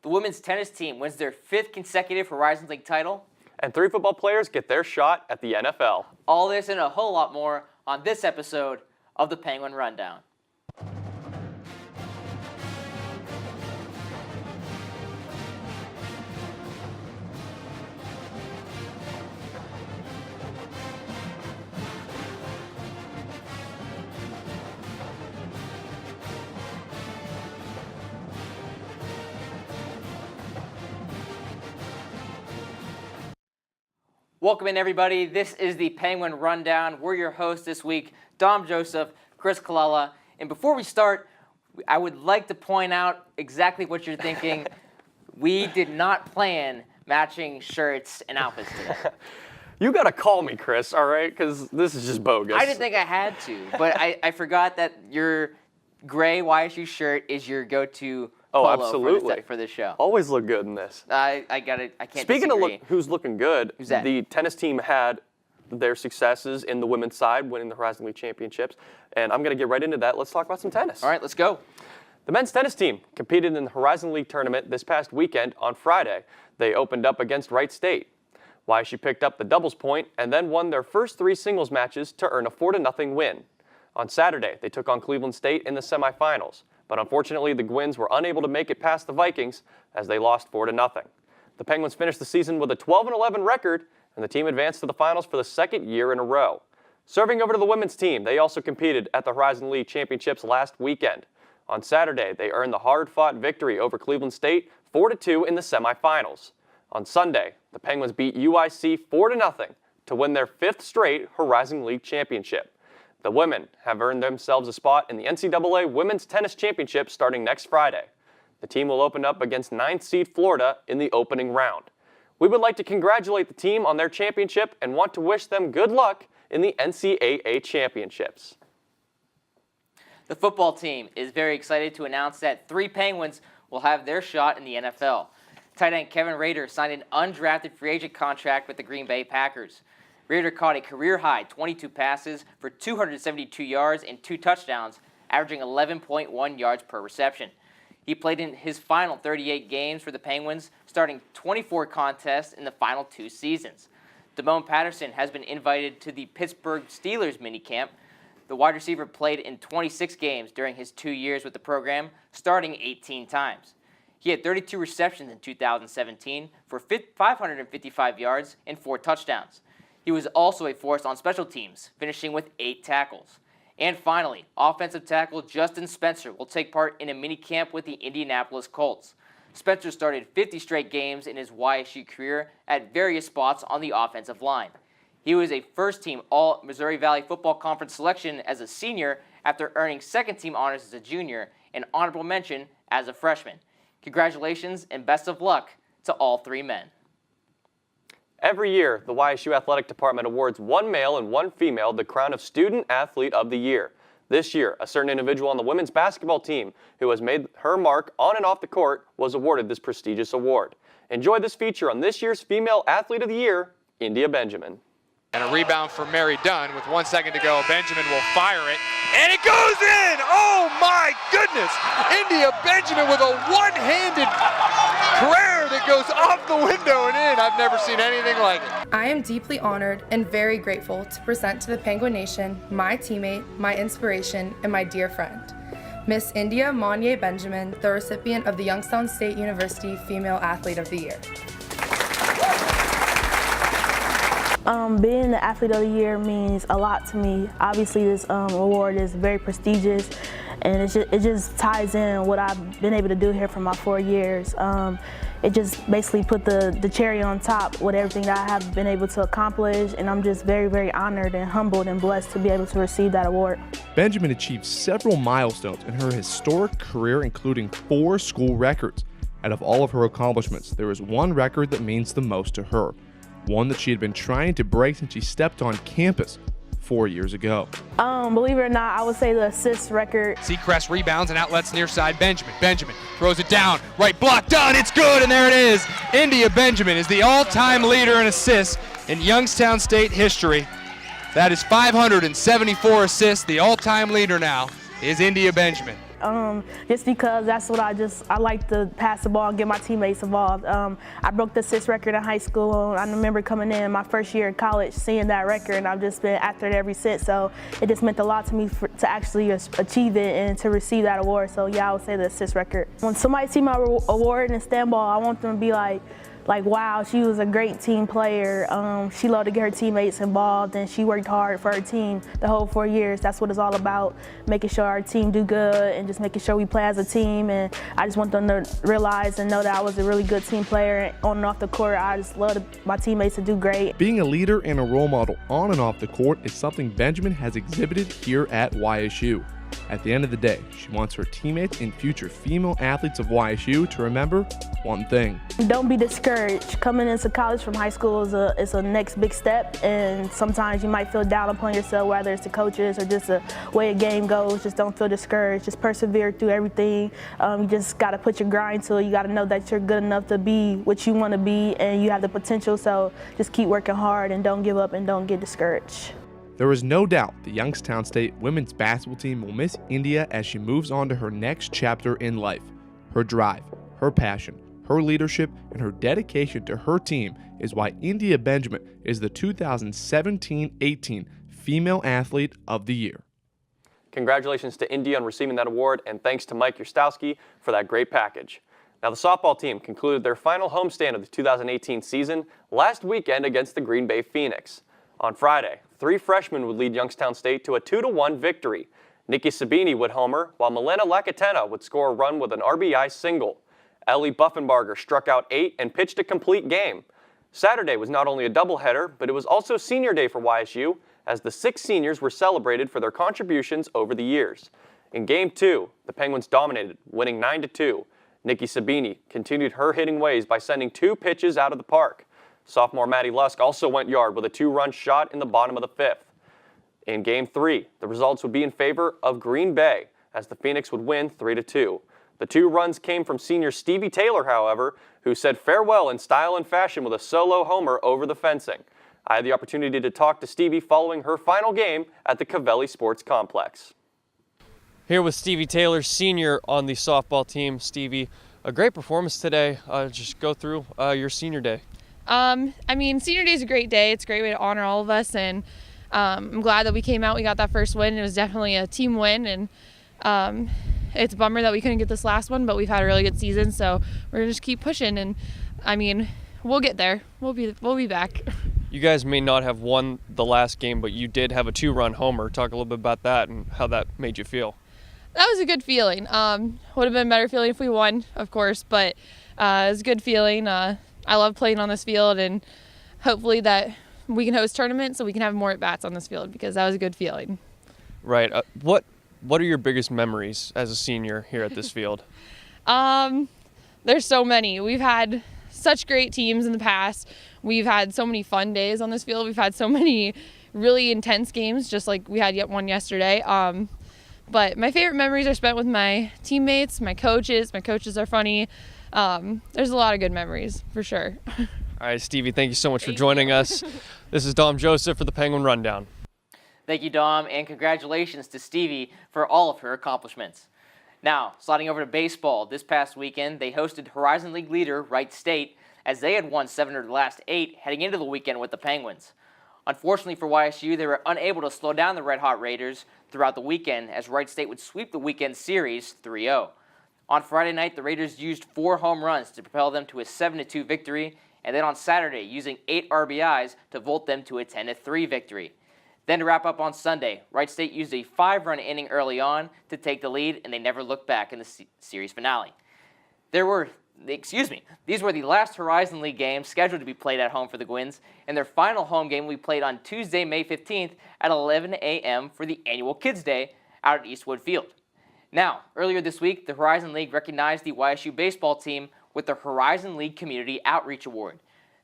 The women's tennis team wins their 5th consecutive Horizons League title. And 3 football players get their shot at the NFL. All this and a whole lot more on this episode of the Penguin Rundown. Welcome in, everybody. This is the Penguin Rundown. We're your hosts this week, Dom Joseph, Chris Kalala. And before we start, I would like to point out exactly what you're thinking. We did not plan matching shirts and outfits today. You got to call me, Chris, all right? Because this is just bogus. I didn't think I had to, but I forgot that your gray YSU shirt is your go-to polo absolutely. for this show. Always look good in this. I can't Speaking disagree. of who's looking good, Who's that? The tennis team had their successes in the women's side, winning the Horizon League championships. And I'm going to get right into that. Let's talk about some tennis. All right, let's go. The men's tennis team competed in the Horizon League tournament this past weekend on Friday. They opened up against Wright State. YSU picked up the doubles point and then won their first 3 singles matches to earn a 4-0 win. On Saturday, they took on Cleveland State in the semifinals, but unfortunately the Gwins were unable to make it past the Vikings as they lost 4-0. The Penguins finished the season with a 12-11 record, and the team advanced to the finals for the 2nd year in a row. Serving over to the women's team, they also competed at the Horizon League championships last weekend. On Saturday, they earned the hard-fought victory over Cleveland State 4-2 in the semifinals. On Sunday, the Penguins beat UIC 4-0 to win their 5th straight Horizon League championship. The women have earned themselves a spot in the NCAA Women's Tennis Championship starting next Friday. The team will open up against 9th seed Florida in the opening round. We would like to congratulate the team on their championship and want to wish them good luck in the NCAA championships. The football team is very excited to announce that 3 Penguins will have their shot in the NFL. Tight end Kevin Rader signed an undrafted free agent contract with the Green Bay Packers. Rader caught a career-high 22 passes for 272 yards and 2 touchdowns, averaging 11.1 yards per reception. He played in his final 38 games for the Penguins, starting 24 contests in the final 2 seasons. Damone Patterson has been invited to the Pittsburgh Steelers minicamp. The wide receiver played in 26 games during his 2 years with the program, starting 18 times. He had 32 receptions in 2017 for 555 yards and 4 touchdowns. He was also a force on special teams, finishing with 8 tackles. And finally, offensive tackle Justin Spencer will take part in a mini-camp with the Indianapolis Colts. Spencer started 50 straight games in his YSU career at various spots on the offensive line. He was a first-team All-Missouri Valley Football Conference selection as a senior after earning second-team honors as a junior and honorable mention as a freshman. Congratulations and best of luck to all 3 men. Every year, the YSU Athletic Department awards 1 male and 1 female the crown of Student Athlete of the Year. This year, a certain individual on the women's basketball team who has made her mark on and off the court was awarded this prestigious award. Enjoy this feature on this year's Female Athlete of the Year, India Benjamin. And a rebound for Mary Dunn with 1 second to go. Benjamin will fire it, and it goes in! Oh my goodness! India Benjamin with a one-handed prayer that goes off the window and in. I've never seen anything like it. I am deeply honored and very grateful to present to the Penguin Nation my teammate, my inspiration, and my dear friend, Miss India Monye Benjamin, the recipient of the Youngstown State University Female Athlete of the Year. Being the Athlete of the Year means a lot to me. Obviously, this award is very prestigious, and it just ties in what I've been able to do here for my 4 years. It just basically put the cherry on top with everything that I have been able to accomplish, and I'm just very, very honored and humbled and blessed to be able to receive that award. Benjamin achieved several milestones in her historic career, including 4 school records. Out of all of her accomplishments, there is one record that means the most to her, one that she had been trying to break since she stepped on campus 4 years ago. Believe it or not, I would say the assist record. Seacrest rebounds and outlets near side. Benjamin throws it down. Right block done. It's good, and there it is. India Benjamin is the all-time leader in assists in Youngstown State history. That is 574 assists. The all-time leader now is India Benjamin. just because that's what I like to pass the ball and get my teammates involved. I broke the assist record in high school. I remember coming in my first year in college, seeing that record, and I've just been after it ever since. So it just meant a lot to me to actually achieve it and to receive that award. So yeah, I would say the assist record. When somebody see my award in stand ball, I want them to be like, wow, she was a great team player. She loved to get her teammates involved, and she worked hard for her team the whole 4 years. That's what it's all about, making sure our team do good and just making sure we play as a team. And I just want them to realize and know that I was a really good team player on and off the court. I just love my teammates to do great. Being a leader and a role model on and off the court is something Benjamin has exhibited here at YSU. At the end of the day, she wants her teammates and future female athletes of YSU to remember one thing. Don't be discouraged. Coming into college from high school is a next big step, and sometimes you might feel down upon yourself, whether it's the coaches or just the way a game goes. Just don't feel discouraged. Just persevere through everything. You just got to put your grind to it. You got to know that you're good enough to be what you want to be, and you have the potential. So just keep working hard and don't give up and don't get discouraged. There is no doubt the Youngstown State women's basketball team will miss India as she moves on to her next chapter in life. Her drive, her passion, her leadership, and her dedication to her team is why India Benjamin is the 2017-18 Female Athlete of the Year. Congratulations to India on receiving that award, and thanks to Mike Yurstowski for that great package. Now, the softball team concluded their final homestand of the 2018 season last weekend against the Green Bay Phoenix. On Friday, 3 freshmen would lead Youngstown State to a 2-1 victory. Nikki Sabini would homer, while Milena Lakatena would score a run with an RBI single. Ellie Buffenbarger struck out 8 and pitched a complete game. Saturday was not only a doubleheader, but it was also senior day for YSU, as the 6 seniors were celebrated for their contributions over the years. In Game 2, the Penguins dominated, winning 9-2. Nikki Sabini continued her hitting ways by sending 2 pitches out of the park. Sophomore Maddie Lusk also went yard with a 2-run shot in the bottom of the 5th. In Game 3, the results would be in favor of Green Bay, as the Phoenix would win 3-2. The 2 runs came from senior Stevie Taylor, however, who said farewell in style and fashion with a solo homer over the fencing. I had the opportunity to talk to Stevie following her final game at the Cavelli Sports Complex. Here with Stevie Taylor, senior on the softball team. Stevie, a great performance today. Just go through your senior day. Senior day is a great day. It's a great way to honor all of us, and I'm glad that we came out. We got that first win. It was definitely a team win, and it's a bummer that we couldn't get this last one, but we've had a really good season, so we're gonna just keep pushing. And we'll get there. We'll be back. You guys may not have won the last game, but you did have a 2-run homer. Talk a little bit about that and how that made you feel. That was a good feeling. Would have been a better feeling if we won, of course, but it was a good feeling. I love playing on this field, and hopefully that we can host tournaments so we can have more at-bats on this field, because that was a good feeling. Right. What are your biggest memories as a senior here at this field? There's so many. We've had such great teams in the past. We've had so many fun days on this field. We've had so many really intense games, just like we had one yesterday. But my favorite memories are spent with my teammates, my coaches. My coaches are funny. There's a lot of good memories, for sure. All right, Stevie, thank you so much for joining us. This is Dom Joseph for the Penguin Rundown. Thank you, Dom, and congratulations to Stevie for all of her accomplishments. Now, sliding over to baseball, this past weekend, they hosted Horizon League leader Wright State, as they had won 7 of the last 8 heading into the weekend with the Penguins. Unfortunately for YSU, they were unable to slow down the Red Hot Raiders throughout the weekend, as Wright State would sweep the weekend series 3-0. On Friday night, the Raiders used 4 home runs to propel them to a 7-2 victory, and then on Saturday, using 8 RBIs to vault them to a 10-3 victory. Then to wrap up on Sunday, Wright State used a 5-run inning early on to take the lead, and they never looked back in the series finale. These were the last Horizon League games scheduled to be played at home for the Gwins, and their final home game will be played on Tuesday, May 15th at 11 a.m. for the annual Kids Day out at Eastwood Field. Now, earlier this week, the Horizon League recognized the YSU baseball team with the Horizon League Community Outreach Award.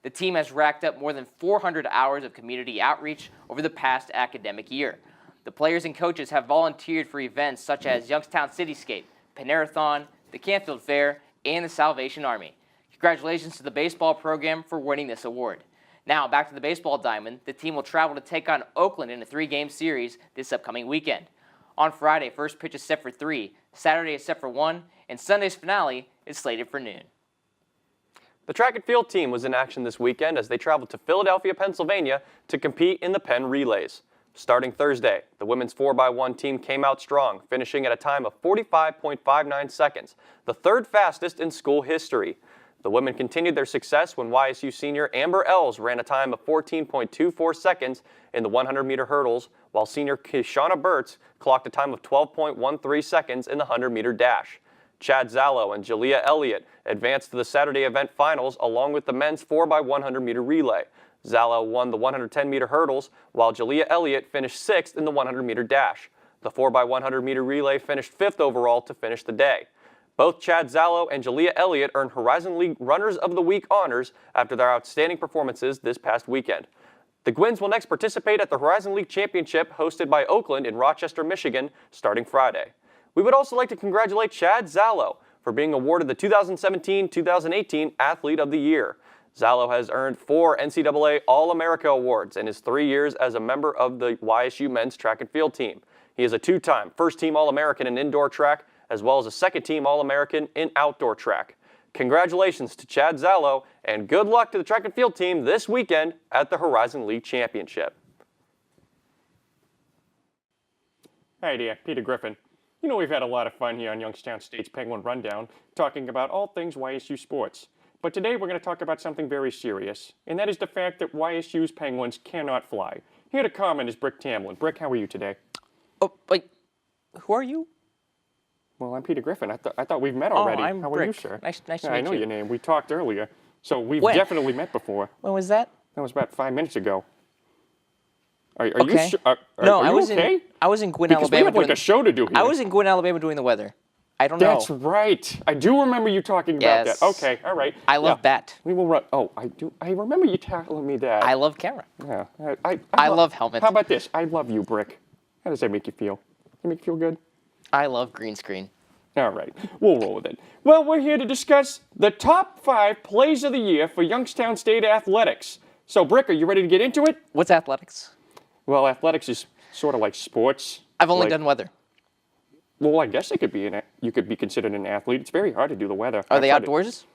The team has racked up more than 400 hours of community outreach over the past academic year. The players and coaches have volunteered for events such as Youngstown Cityscape, Panerathon, the Canfield Fair, and the Salvation Army. Congratulations to the baseball program for winning this award. Now, back to the baseball diamond. The team will travel to take on Oakland in a 3-game series this upcoming weekend. On Friday, first pitch is set for 3, Saturday is set for 1, and Sunday's finale is slated for noon. The track and field team was in action this weekend as they traveled to Philadelphia, Pennsylvania to compete in the Penn Relays. Starting Thursday, the women's 4x1 team came out strong, finishing at a time of 45.59 seconds, the third fastest in school history. The women continued their success when YSU senior Amber Ells ran a time of 14.24 seconds in the 100-meter hurdles, while senior Kishana Burtz clocked a time of 12.13 seconds in the 100-meter dash. Chad Zallo and Jalea Elliott advanced to the Saturday event finals along with the men's 4x100-meter relay. Zallo won the 110-meter hurdles, while Jalea Elliott finished 6th in the 100-meter dash. The 4x100-meter relay finished 5th overall to finish the day. Both Chad Zallo and Jalea Elliott earned Horizon League Runners of the Week honors after their outstanding performances this past weekend. The Gwins will next participate at the Horizon League Championship hosted by Oakland in Rochester, Michigan, starting Friday. We would also like to congratulate Chad Zallo for being awarded the 2017-2018 Athlete of the Year. Zallo has earned 4 NCAA All-America awards in his 3 years as a member of the YSU men's track and field team. He is a 2-time first-team All-American in indoor track, as well as a second-team All-American in outdoor track. Congratulations to Chad Zallo, and good luck to the track and field team this weekend at the Horizon League Championship. Hi there, Peter Griffin. You know, we've had a lot of fun here on Youngstown State's Penguin Rundown, talking about all things YSU sports. But today we're going to talk about something very serious, and that is the fact that YSU's Penguins cannot fly. Here to comment is Brick Tamlin. Brick, how are you today? Oh, wait, who are you? Well, I'm Peter Griffin. I thought we've met already. I'm how Brick. are you, sir? Nice to meet you. I know your name. We talked earlier, so we've When? definitely met before. When was that? That was about 5 minutes ago. Are you Okay. sure? No, are I you was okay? I was in Gwynn, Because Alabama. we have like doing- a show to do here. I was in Gwynn, Alabama doing the weather. I don't know. That's right. I do remember you talking about Yes. that. Okay, all right. I love bat. We will run. Oh, I do. I remember you telling me that. I love camera. Yeah. I love helmets. How about this? I love you, Brick. How does that make you feel? Does it make you feel good? I love green screen. All right. We'll roll with it. Well, we're here to discuss the top 5 plays of the year for Youngstown State Athletics. So, Brick, are you ready to get into it? What's athletics? Well, athletics is sort of like sports. I've only Like- done weather. Well, I guess it could be you could be considered an athlete. It's very hard to do the weather. Are they outdoors?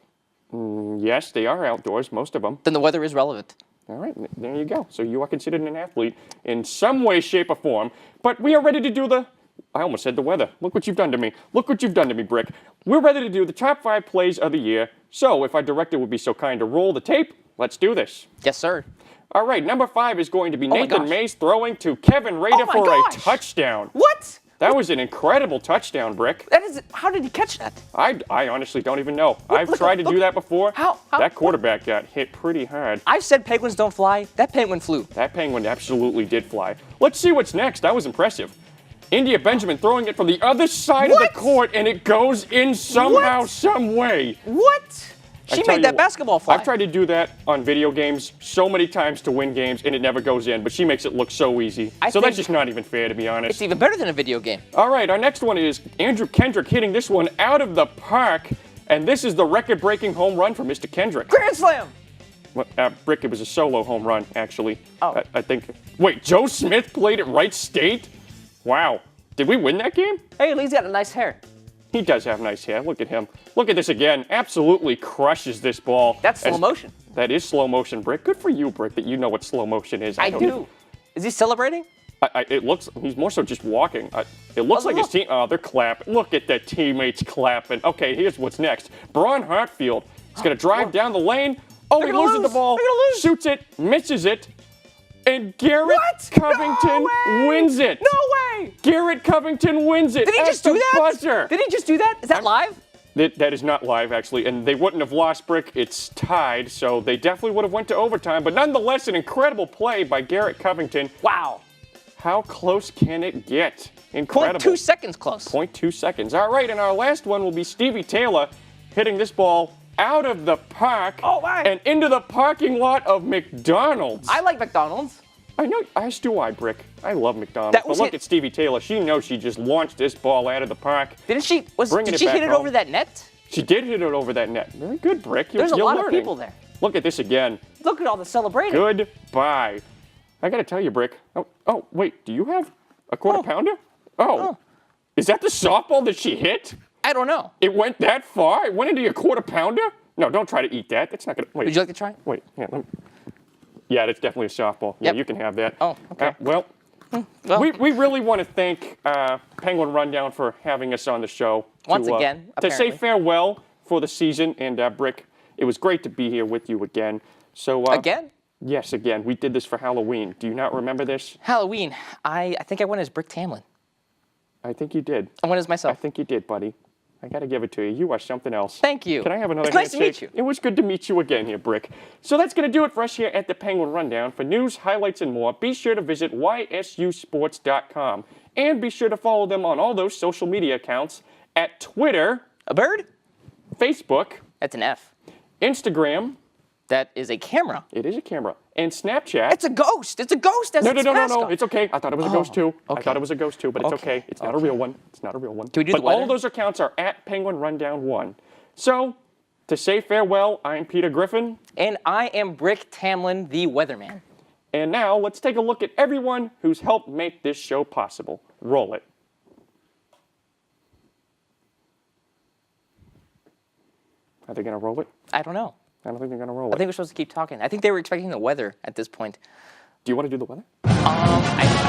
Yes, they are outdoors, most of them. Then the weather is relevant. All right, there you go. So you are considered an athlete in some way, shape, or form. But we are ready to do I almost said the weather. Look what you've done to me. Look what you've done to me, Brick. We're ready to do the top 5 plays of the year. So if our director would be so kind to roll the tape, let's do this. Yes, sir. All right, number 5 is going to be my Nathan gosh. Mays throwing to Kevin Rader Oh my for gosh. a touchdown. What? That was an incredible touchdown, Brick. That is. How did he catch that? I honestly don't even know. I've look, tried to do look. that before. How- That quarterback got hit pretty hard. I've said penguins don't fly. That penguin flew. That penguin absolutely did fly. Let's see what's next. That was impressive. India Benjamin throwing it from the other side of What? the court, and it goes in somehow, What? some way. What? She tell made you that what, basketball fly. I've tried to do that on video games so many times to win games, and it never goes in, but she makes it look so easy. I So that's think- just not even fair, to be honest. It's even better than a video game. All right, our next one is Andrew Kendrick hitting this one out of the park, and this is the record-breaking home run for Mr. Kendrick. Grand slam. Well, Brick, it was a solo home run, actually. Oh. I think. Wait, Joe Smith played at Wright State? Wow. Did we win that game? Hey, Lee's got a nice hair. He does have nice hair. Look at him. Look at this again. Absolutely crushes this ball. That's slow As- motion. That is slow motion, Brick. Good for you, Brick, that you know what slow motion is. I don't do. even- Is he celebrating? It looks. He's more so just walking. It looks Oh, like his look. team. Oh, they're clapping. Look at their teammates clapping. Okay, here's what's next. Braun Hartfield. He's gonna drive down the lane. Oh, he They're gonna loses the lose. ball. They're gonna lose. Shoots it. Misses it. And Garrett What? Covington No way. wins it. No way. Garrett Covington wins it. Did he at just the do that? Buzzer. Did he just do that? Is that live? That is not live, actually, and they wouldn't have lost, Brick. It's tied, so they definitely would have went to overtime. But nonetheless, an incredible play by Garrett Covington. Wow. How close can it get? Incredible. 0.2 seconds close. 0.2 seconds. All right, and our last one will be Stevie Taylor hitting this ball out of the park Oh, my. and into the parking lot of McDonald's. I like McDonald's. I know, as do I, Brick. I love McDonald's. That But was look hit- at Stevie Taylor. She knows she just launched this ball out of the park. Did she Bringing it hit back it home. over that net? She did hit it over that net. Very good, Brick. There's a You're lot of learning. people there. Look at this again. Look at all the celebrating. Goodbye. I gotta tell you, Brick. Oh, wait. Do you have a quarter pounder? Oh. Is that the softball that she hit? I don't know. It went that far? It went into your quarter pounder? No, don't try to eat that. That's not going to. Wait. Would you like to try? Wait. Yeah, that's definitely a softball. Yeah, Yep. you can have that. Oh, okay. Well, we really want to thank Penguin Rundown for having us on the show. Once again, to say apparently. farewell for the season. And Brick, it was great to be here with you again. So Again? Yes, again. We did this for Halloween. Do you not remember this? Halloween. I think I went as Brick Tamlin. I think you did. I went as I myself. think you did, buddy. I got to give it to you. You are something else. Thank you. Can I have another It's nice to handshake? meet you. It was good to meet you again here, Brick. So that's going to do it for us here at the Penguin Rundown. For news, highlights, and more, be sure to visit ysusports.com. And be sure to follow them on all those social media accounts at Twitter, A bird? Facebook, That's an F. Instagram, That is a camera. it is a camera, and Snapchat. It's a ghost. It's a ghost. That's No, its no, mascot. it's okay. I thought it was a ghost too. I okay. thought it was a ghost too, but it's Okay. okay. It's not a real one. It's not a real one. Do we do but the weather? all of those accounts are at Penguin Rundown 1. So, to say farewell, I'm Peter Griffin. And I am Brick Tamlin, the weatherman. And now, let's take a look at everyone who's helped make this show possible. Roll it. Are they going to roll it? I don't know. I don't think they're going to roll I it. think we're supposed to keep talking. I think they were expecting the weather at this point. Do you want to do the weather? I